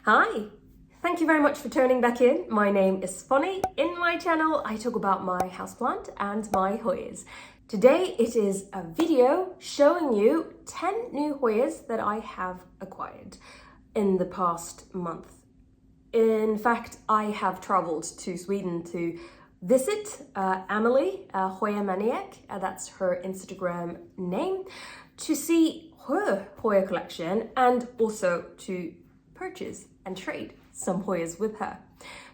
Hi! Thank you very much for tuning back in. My name is Fonny. In my channel, I talk about my houseplant and my Hoyas. Today, it is a video showing you 10 new Hoyas that I have acquired in the past month. In fact, I have traveled to Sweden to visit Emily, Hoya Maniac, that's her Instagram name, to see her Hoya collection and also to purchase and trade some Hoyas with her.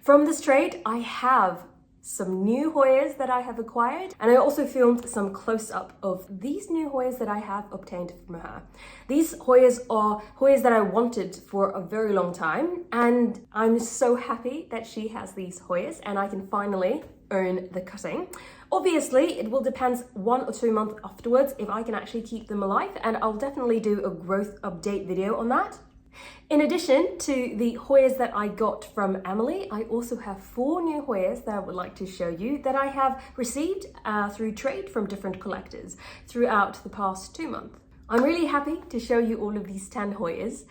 From this trade, I have some new Hoyas that I have acquired, and I also filmed some close-up of these new Hoyas that I have obtained from her. These Hoyas are Hoyas that I wanted for a very long time, and I'm so happy that she has these Hoyas and I can finally earn the cutting. Obviously, it will depend 1 or 2 months afterwards if I can actually keep them alive, and I'll definitely do a growth update video on that. In addition to the Hoyas that I got from Emily, I also have 4 new Hoyas that I would like to show you that I have received through trade from different collectors throughout the past 2 months. I'm really happy to show you all of these 10 Hoyas.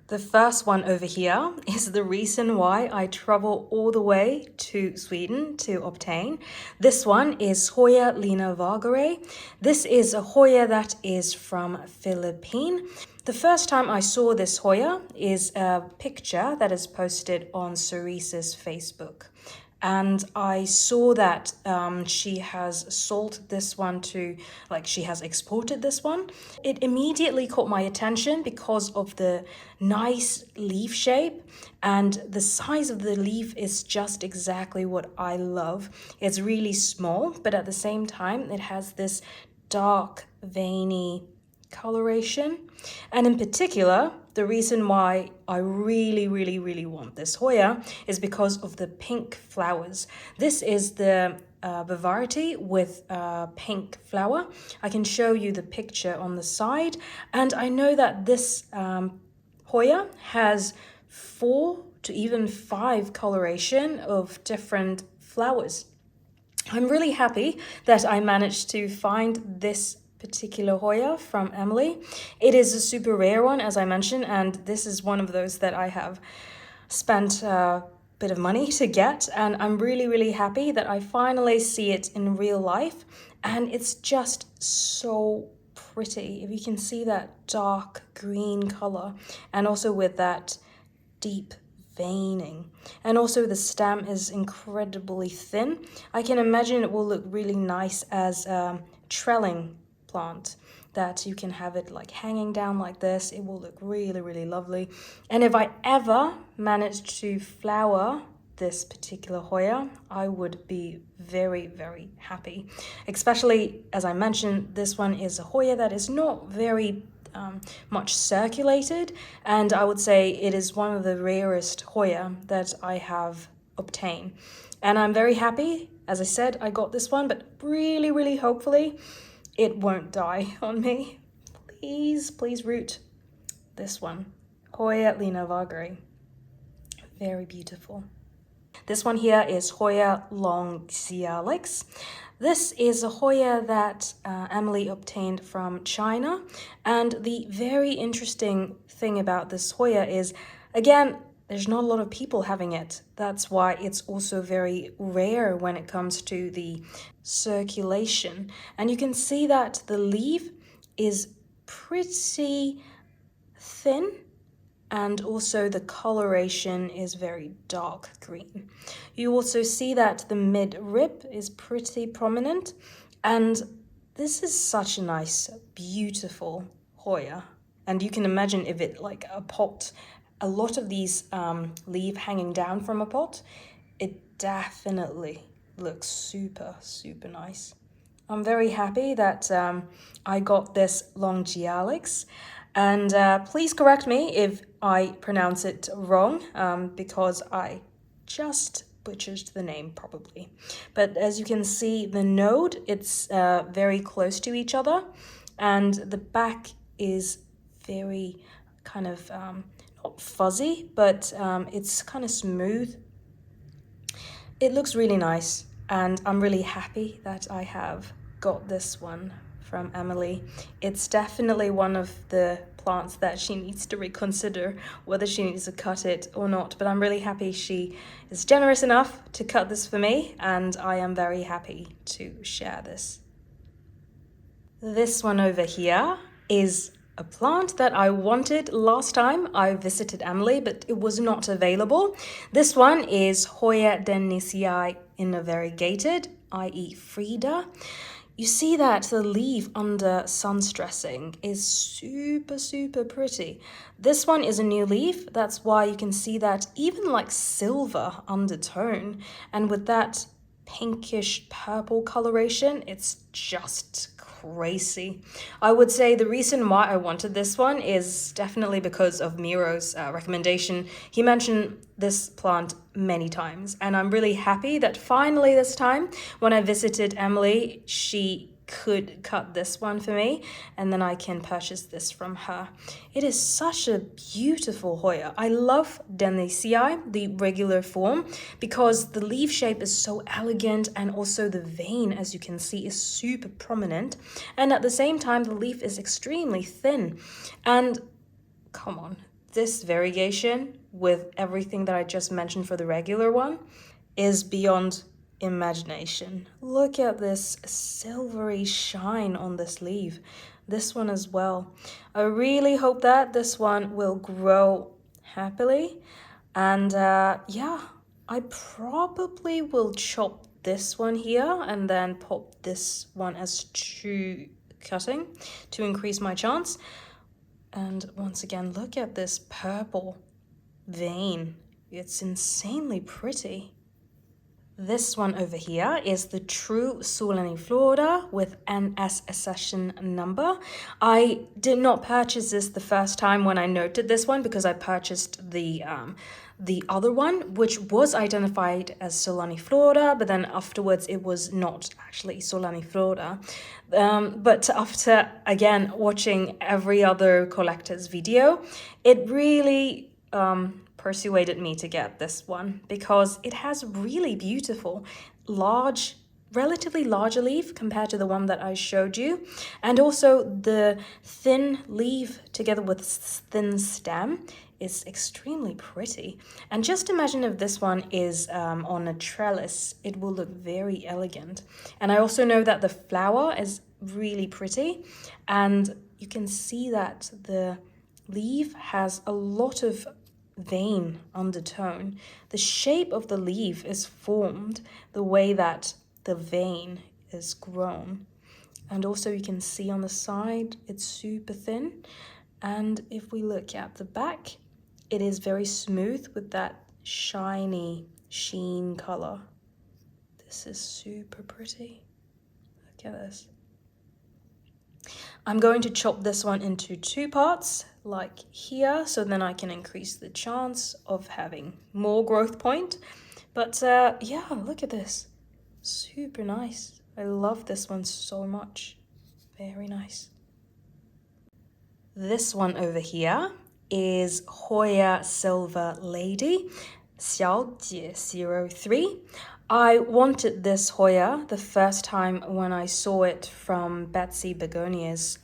The first one over here is the reason why I travel all the way to Sweden to obtain. This one is Hoya Linavergarae. This is a Hoya that is from Philippines. The first time I saw this Hoya is a picture that is posted on Cerese's Facebook. And I saw that she has sold this one to, she has exported this one. It immediately caught my attention because of the nice leaf shape, and the size of the leaf is just exactly what I love. It's really small, but at the same time, it has this dark, veiny coloration. And in particular, the reason why I really want this Hoya is because of the pink flowers. This is the Variegated with pink flower. I can show you the picture on the side, and I know that this Hoya has 4 to even 5 coloration of different flowers. I'm really happy that I managed to find this particular Hoya from Emily. It is a super rare one, as I mentioned, and this is one of those that I have spent a bit of money to get, and I'm really happy that I finally see it in real life, and it's just so pretty. If you can see that dark green color, and also with that deep veining, and also the stem is incredibly thin. I can imagine it will look really nice as trelling plant, that you can have it hanging down like this. It will look really lovely. And if I ever managed to flower this particular Hoya, I would be very happy. Especially, as I mentioned, this one is a Hoya that is not very much circulated, and I would say it is one of the rarest Hoya that I have obtained. And I'm very happy, as I said, I got this one, but really hopefully it won't die on me. Please root this one. Hoya Linavergarae. Very beautiful. This one here is Hoya Longicalyx. This is a Hoya that Emily obtained from China. And the very interesting thing about this Hoya is, again, there's not a lot of people having it. That's why it's also very rare when it comes to the circulation. And you can see that the leaf is pretty thin, and also the coloration is very dark green. You also see that the mid-rib is pretty prominent, and this is such a nice, beautiful Hoya. And you can imagine if it a pot, a lot of these leaves hanging down from a pot, it definitely looks super nice. I'm very happy that I got this Longicalyx, and please correct me if I pronounce it wrong, because I just butchered the name probably. But as you can see, the node, it's very close to each other, and the back is very kind of not fuzzy, but it's kind of smooth. It looks really nice, and I'm really happy that I have got this one from Emily. It's definitely one of the plants that she needs to reconsider whether she needs to cut it or not, but I'm really happy she is generous enough to cut this for me, and I am very happy to share this. This one over here is a plant that I wanted last time I visited Emily, but it was not available. This one is Hoya Dennisii Variegated, i.e. Frida. You see that the leaf under sun stressing is super pretty. This one is a new leaf, that's why you can see that even like silver undertone, and with that pinkish purple coloration, it's just crazy. I would say the reason why I wanted this one is definitely because of Miro's recommendation. He mentioned this plant many times, and I'm really happy that finally this time when I visited Emily, she could cut this one for me, and then I can purchase this from her. It is such a beautiful Hoya. I love Dennisii, the regular form, because the leaf shape is so elegant, and also the vein, as you can see, is super prominent, and at the same time the leaf is extremely thin. And come on, this variegation with everything that I just mentioned for the regular one is beyond imagination. Look at this silvery shine on this leaf. This one as well. I really hope that this one will grow happily. And yeah, I probably will chop this one here and then pop this one as true cutting to increase my chance. And once again, look at this purple vein. It's insanely pretty. This one over here is the true Solaniflora with NS accession number. I did not purchase this the first time when I noted this one because I purchased the other one, which was identified as Solaniflora, but then afterwards it was not actually Solaniflora. But after, again, watching every other collector's video, it really persuaded me to get this one because it has really beautiful, large, relatively larger leaf compared to the one that I showed you, and also the thin leaf together with thin stem is extremely pretty. And just imagine if this one is on a trellis, it will look very elegant. And I also know that the flower is really pretty, and you can see that the leaf has a lot of vein undertone. The shape of the leaf is formed the way that the vein is grown. And also you can see on the side it's super thin, and if we look at the back, it is very smooth with that shiny sheen color. This is super pretty. Look at this. I'm going to chop this one into two parts, like here, so then I can increase the chance of having more growth point. But yeah, look at this. Super nice. I love this one so much. Very nice. This one over here is Hoya Silver Lady, Xiao 03. I wanted this Hoya the first time when I saw it from Betsy Begonia's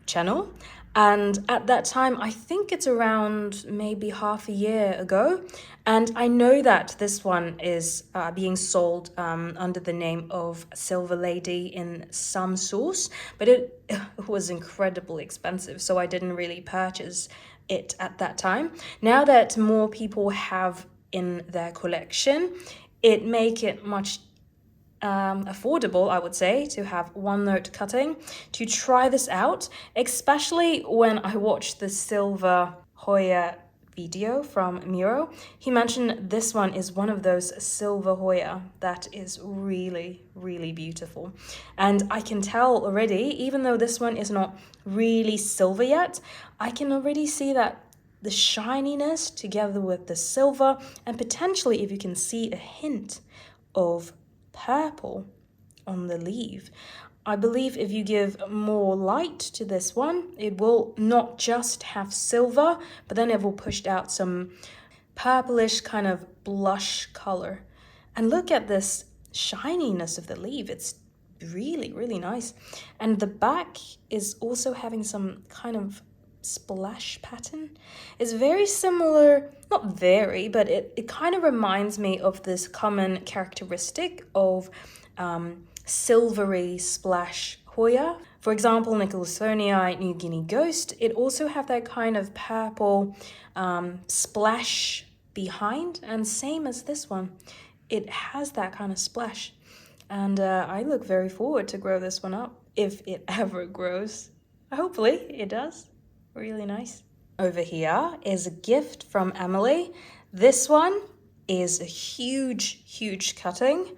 channel, and at that time I think it's around maybe half a year ago, and I know that this one is being sold under the name of Silver Lady in some source, but it was incredibly expensive, so I didn't really purchase it at that time. Now that more people have in their collection, it make it much affordable, I would say, to have one note cutting, to try this out, especially when I watched the Silver Hoya video from Miro. He mentioned this one is one of those silver Hoya that is really beautiful, and I can tell already, even though this one is not really silver yet, I can already see that the shininess together with the silver, and potentially if you can see a hint of purple on the leaf. I believe if you give more light to this one, it will not just have silver, but then it will push out some purplish kind of blush color. And look at this shininess of the leaf. It's really, really nice. And the back is also having some kind of splash pattern. It's very similar, not very, but it kind of reminds me of this common characteristic of silvery splash Hoya. For example, Nicholsoniae New Guinea Ghost, it also have that kind of purple splash behind, and same as this one, it has that kind of splash. And I look very forward to grow this one up, if it ever grows. Hopefully it does. Really nice. Over here is a gift from Emily. This one is a huge cutting,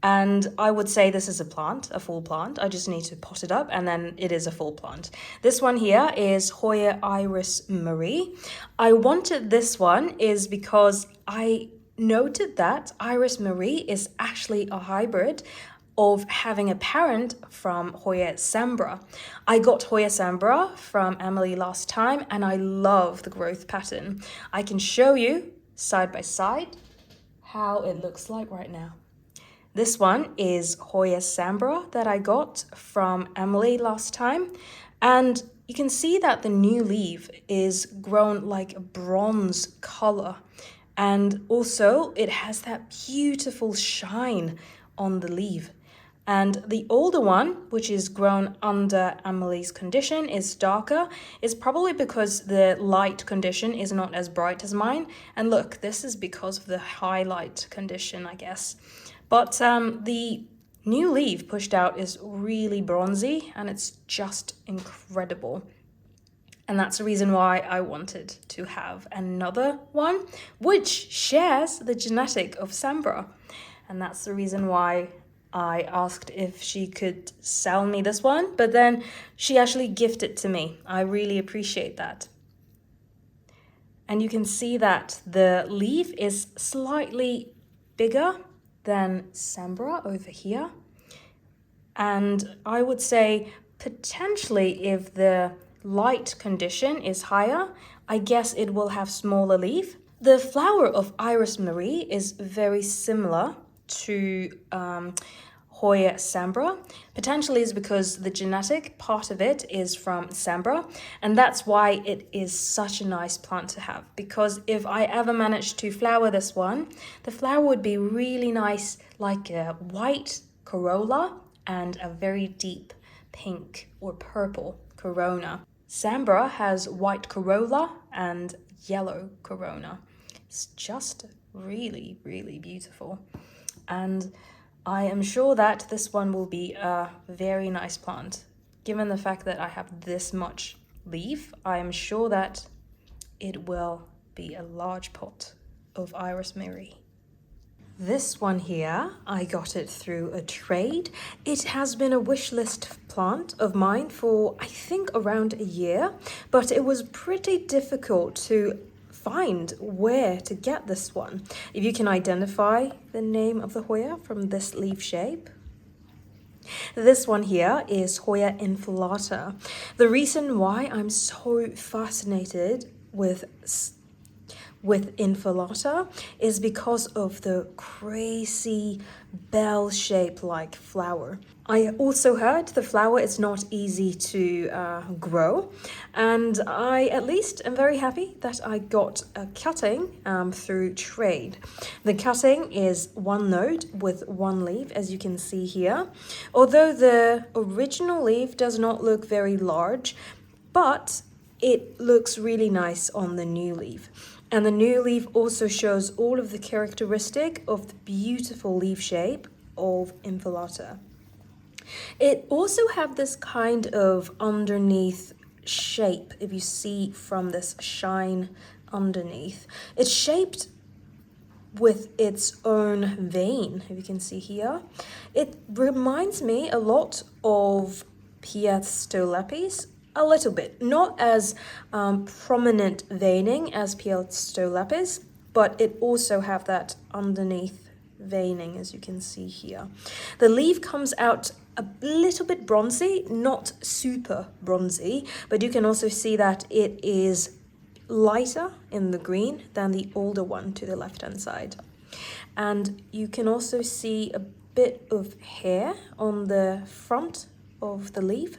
and I would say this is a plant, a full plant. I just need to pot it up and then it is a full plant. This one here is Hoya Iris Marie. I wanted this one is because I noted that Iris Marie is actually a hybrid of having a parent from Hoya Sambra. I got Hoya Sambra from Emily last time and I love the growth pattern. I can show you side by side how it looks like right now. This one is Hoya Sambra that I got from Emily last time, and you can see that the new leaf is grown like a bronze color, and also it has that beautiful shine on the leaf. And the older one, which is grown under Emily's condition, is darker. It's probably because the light condition is not as bright as mine. And look, this is because of the highlight condition, I guess. But the new leaf pushed out is really bronzy and it's just incredible. And that's the reason why I wanted to have another one, which shares the genetic of Sambra. And that's the reason why I asked if she could sell me this one, but then she actually gifted it to me. I really appreciate that. And you can see that the leaf is slightly bigger than Sambra over here. And I would say potentially if the light condition is higher, I guess it will have smaller leaf. The flower of Iris Marie is very similar to Hoya Sambra. Potentially is because the genetic part of it is from Sambra, and that's why it is such a nice plant to have, because if I ever managed to flower this one, the flower would be really nice, like a white corolla and a very deep pink or purple corona. Sambra has white corolla and yellow corona. It's just really, really beautiful. And I am sure that this one will be a very nice plant. Given the fact that I have this much leaf, I am sure that it will be a large pot of Iris Marie. This one here, I got it through a trade. It has been a wish list plant of mine for, I think, around a year, but it was pretty difficult to find where to get this one. If you can identify the name of the Hoya from this leaf shape. This one here is Hoya Inflata. The reason why I'm so fascinated with Inflata is because of the crazy bell-shaped like flower. I also heard the flower is not easy to grow, and I at least am very happy that I got a cutting through trade. The cutting is one node with one leaf, as you can see here. Although the original leaf does not look very large, but it looks really nice on the new leaf. And the new leaf also shows all of the characteristic of the beautiful leaf shape of Inflata. It also have this kind of underneath shape, if you see from this shine underneath. It's shaped with its own vein, if you can see here. It reminds me a lot of Piastolepis, a little bit, not as prominent veining as Piastolepis, but it also have that underneath veining, as you can see here. The leaf comes out a little bit bronzy, not super bronzy, but you can also see that it is lighter in the green than the older one to the left hand side. And you can also see a bit of hair on the front of the leaf.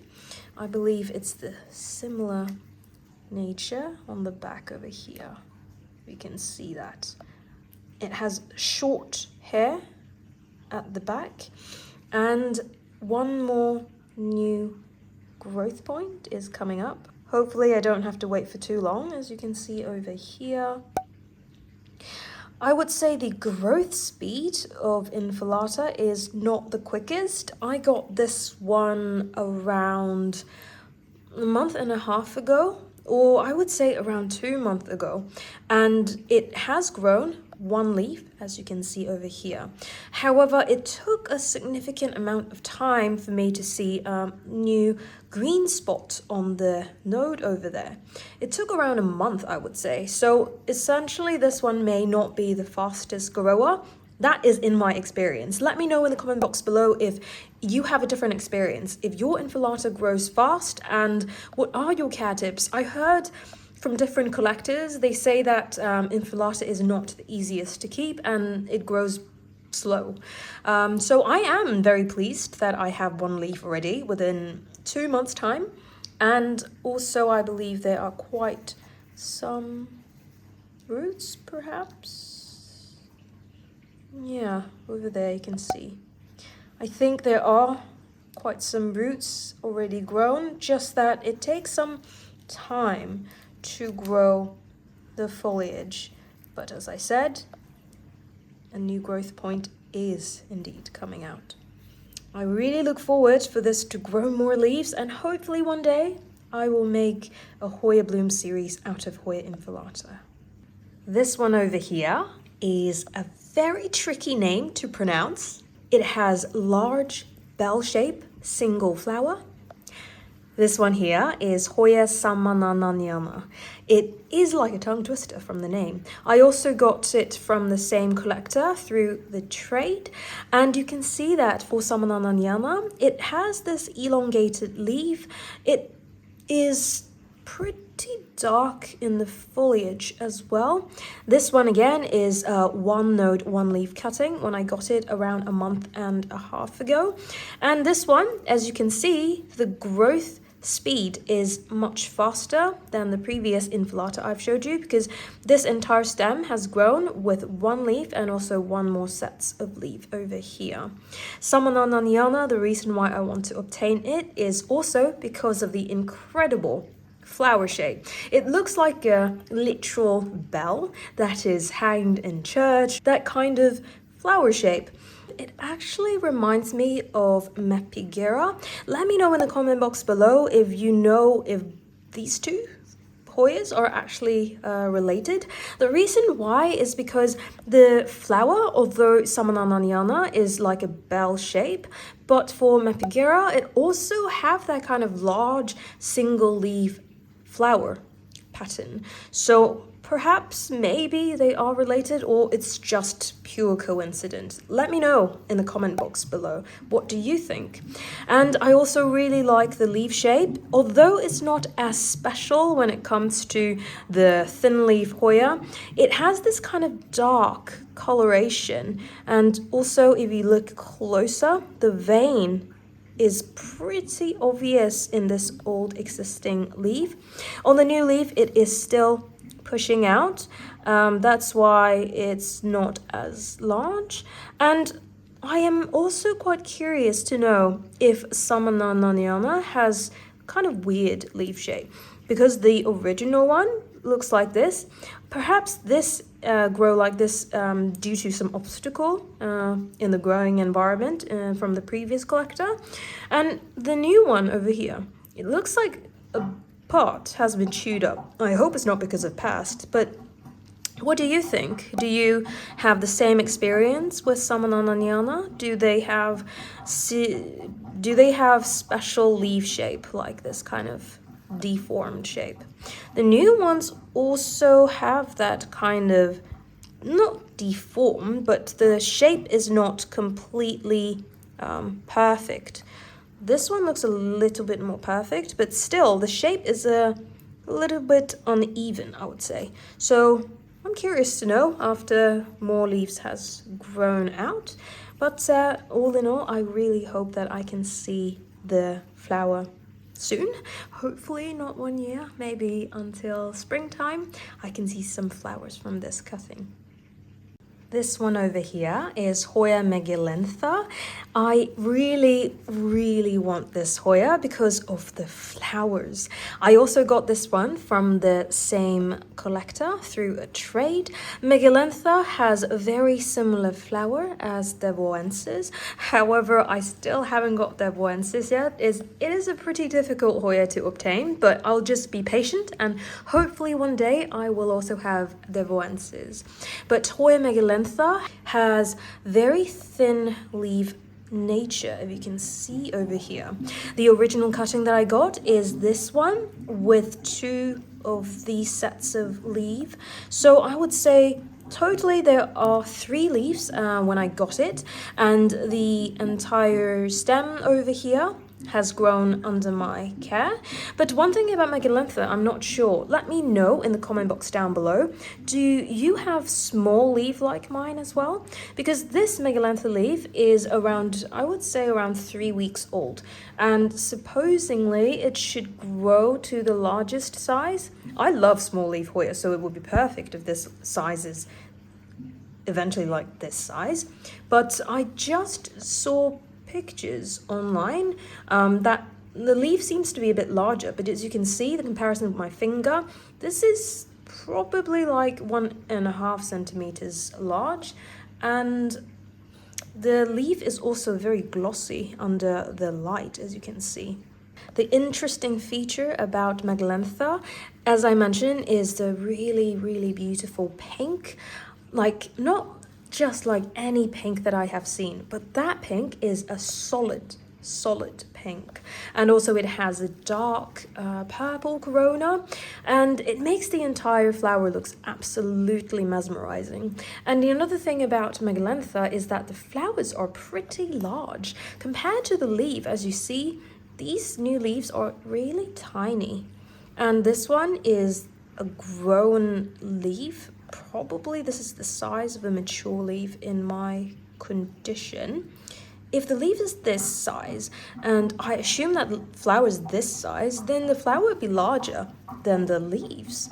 I believe it's the similar nature on the back over here. We can see that. It has short hair at the back, and one more new growth point is coming up. Hopefully I don't have to wait for too long, as you can see over here. I would say the growth speed of Inflata is not the quickest. I got this one around a month and a half ago, or I would say around 2 months ago, and it has grown one leaf, as you can see over here. However, it took a significant amount of time for me to see a new green spot on the node over there. It took around a month, I would say. So essentially this one may not be the fastest grower. That is in my experience. Let me know in the comment box below if you have a different experience, if your Inflata grows fast, and what are your care tips. I heard from different collectors, they say that Inflata is not the easiest to keep and it grows slow. So I am very pleased that I have one leaf already within 2 months' time. And also I believe there are quite some roots, perhaps. Yeah, over there you can see. I think there are quite some roots already grown, just that it takes some time to grow the foliage. But as I said, a new growth point is indeed coming out. I really look forward for this to grow more leaves, and hopefully one day I will make a Hoya bloom series out of Hoya Inflata. This one over here is a very tricky name to pronounce. It has large bell shape, single flower. This one here is Hoya Sammannaniana. It is like a tongue twister from the name. I also got it from the same collector through the trade, and you can see that for Sammannaniana, it has this elongated leaf. It is pretty dark in the foliage as well. This one again is one node, one leaf cutting when I got it around a month and a half ago. And this one, as you can see, the growth speed is much faster than the previous Inflata I've showed you, because this entire stem has grown with one leaf and also one more sets of leaf over here. Sammannaniana, the reason why I want to obtain it is also because of the incredible flower shape. It looks like a literal bell that is hanged in church, that kind of flower shape. It actually reminds me of Megalantha. Let me know in the comment box below if you know if these two Hoyas are actually related. The reason why is because the flower, although Sammannaniana is like a bell shape, but for Megalantha it also have that kind of large single leaf flower pattern. So perhaps maybe they are related, or it's just pure coincidence. Let me know in the comment box below. What do you think? And I also really like the leaf shape, although it's not as special when it comes to the thin leaf Hoya. It has this kind of dark coloration, and also if you look closer, the vein is pretty obvious in this old existing leaf. On the new leaf, it is still pushing out. That's why it's not as large. And I am also quite curious to know if Sammannaniana has kind of weird leaf shape, because the original one looks like this. Perhaps this grow like this due to some obstacle in the growing environment from the previous collector. And the new one over here, it looks like a part has been chewed up. I hope it's not because of past, but what do you think? Do you have the same experience with Sammannaniana? Do they have special leaf shape, like this kind of deformed shape? The new ones also have that kind of, not deformed, but the shape is not completely perfect. This one looks a little bit more perfect, but still the shape is a little bit uneven, I would say. So I'm curious to know, after more leaves has grown out, But all in all, I really hope that I can see the flower soon. Hopefully not 1 year, maybe until springtime I can see some flowers from this cutting. This one over here is Hoya Megalantha. I really want this Hoya because of the flowers. I also got this one from the same collector through a trade. Megalantha has a very similar flower as Devoensis. However, I still haven't got Devoensis yet. It is a pretty difficult Hoya to obtain, but I'll just be patient and hopefully one day I will also have Devoensis. But Hoya Megalantha has very thin leaf nature, if you can see over here. The original cutting that I got is this one with 2 of these sets of leaf. So I would say totally there are 3 leaves when I got it, and the entire stem over here has grown under my care. But one thing about Megalantha, I'm not sure. Let me know in the comment box down below. Do you have small leaf like mine as well? Because this Megalantha leaf is around, I would say around 3 weeks old. And supposedly it should grow to the largest size. I love small leaf Hoya, so it would be perfect if this size is eventually like this size. But I just saw pictures online that the leaf seems to be a bit larger, but as you can see, the comparison with my finger, this is probably like 1.5 centimeters large, and the leaf is also very glossy under the light, as you can see. The interesting feature about Megalantha, as I mentioned, is the really beautiful pink. Like, not just like any pink that I have seen, but that pink is a solid pink. And also it has a dark purple corona, and it makes the entire flower looks absolutely mesmerizing. And the another thing about Megalantha is that the flowers are pretty large compared to the leaf. As you see, these new leaves are really tiny, and this one is a grown leaf. Probably this is the size of a mature leaf in my condition. If the leaf is this size, and I assume that the flower is this size, then the flower would be larger than the leaves.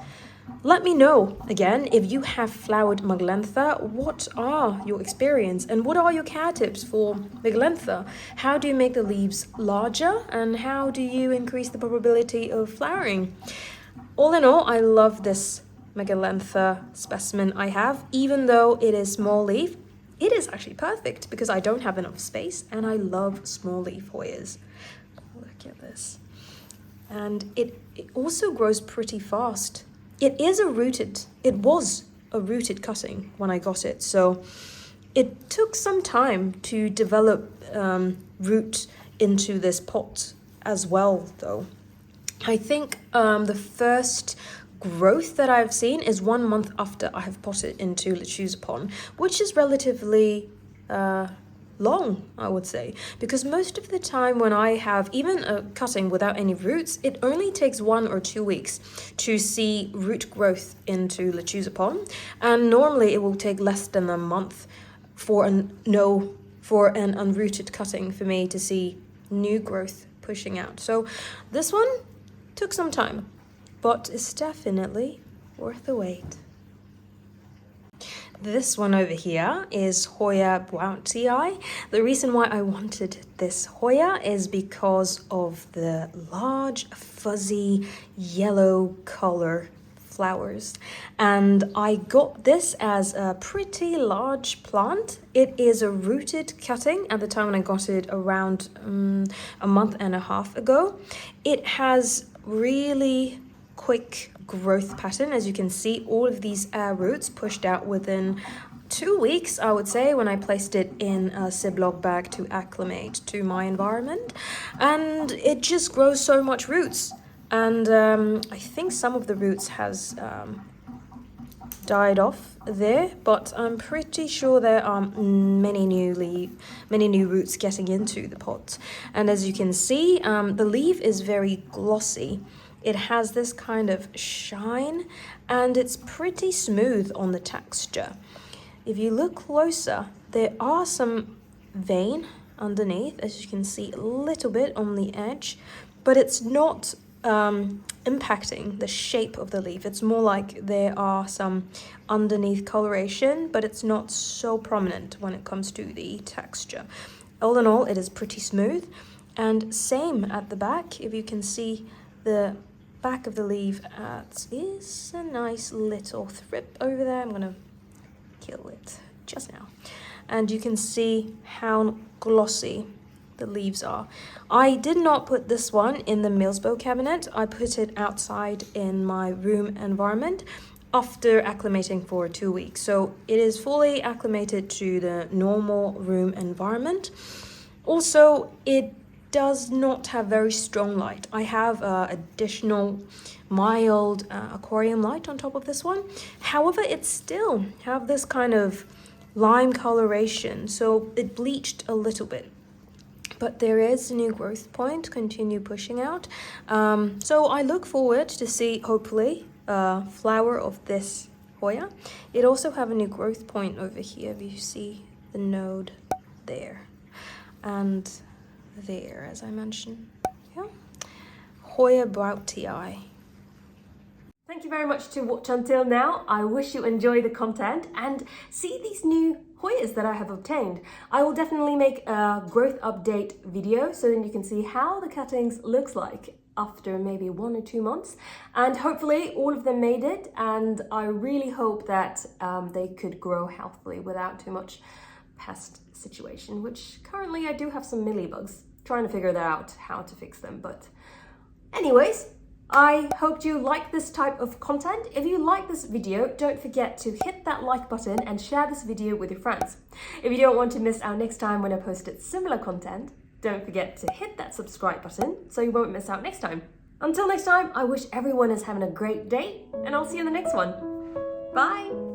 Let me know, again, if you have flowered Megalantha, what are your experience and what are your care tips for Megalantha? How do you make the leaves larger, and how do you increase the probability of flowering? All in all, I love this Megalantha specimen I have. Even though it is small leaf, it is actually perfect because I don't have enough space, and I love small leaf Hoyas. Look at this. And it also grows pretty fast. It was a rooted cutting when I got it, so it took some time to develop root into this pot as well, though. I think the first growth that I've seen is 1 month after I have potted into Lechuza pond, which is relatively long, I would say, because most of the time when I have even a cutting without any roots, it only takes 1 or 2 weeks to see root growth into Lechuza pond, and normally it will take less than a month for an unrooted cutting for me to see new growth pushing out. So this one took some time, but it's definitely worth the wait. This one over here is Hoya Buotii. The reason why I wanted this Hoya is because of the large, fuzzy, yellow color flowers. And I got this as a pretty large plant. It is a rooted cutting at the time when I got it around a month and a half ago. It has really quick growth pattern. As you can see, all of these roots pushed out within 2 weeks, I would say, when I placed it in a Ziploc bag to acclimate to my environment. And it just grows so much roots. And I think some of the roots has died off there, but I'm pretty sure there are many new roots getting into the pot. And as you can see, the leaf is very glossy. It has this kind of shine, and it's pretty smooth on the texture. If you look closer, there are some vein underneath, as you can see, a little bit on the edge, but it's not impacting the shape of the leaf. It's more like there are some underneath coloration, but it's not so prominent when it comes to the texture. All in all, it is pretty smooth. And same at the back. If you can see the back of the leaf, is a nice little thrip over there. I'm gonna kill it just now. And you can see how glossy the leaves are. I did not put this one in the Millsbow cabinet. I put it outside in my room environment after acclimating for 2 weeks. So it is fully acclimated to the normal room environment. Also, it does not have very strong light. I have additional mild aquarium light on top of this one. However, it still have this kind of lime coloration, so it bleached a little bit. But there is a new growth point, continue pushing out. So I look forward to see, hopefully, flower of this Hoya. It also have a new growth point over here, if you see the node there. And there, as I mentioned. Yeah. Hoya Buotii. Thank you very much to watch until now. I wish you enjoy the content and see these new Hoyas that I have obtained. I will definitely make a growth update video so then you can see how the cuttings looks like after maybe 1 or 2 months, and hopefully all of them made it, and I really hope that they could grow healthily without too much pest situation, which currently I do have some mealybugs. Trying to figure that out, how to fix them. But anyways, I hope you like this type of content. If you like this video, don't forget to hit that like button and share this video with your friends. If you don't want to miss out next time when I posted similar content, don't forget to hit that subscribe button so you won't miss out next time. Until next time, I wish everyone is having a great day, and I'll see you in the next one. Bye!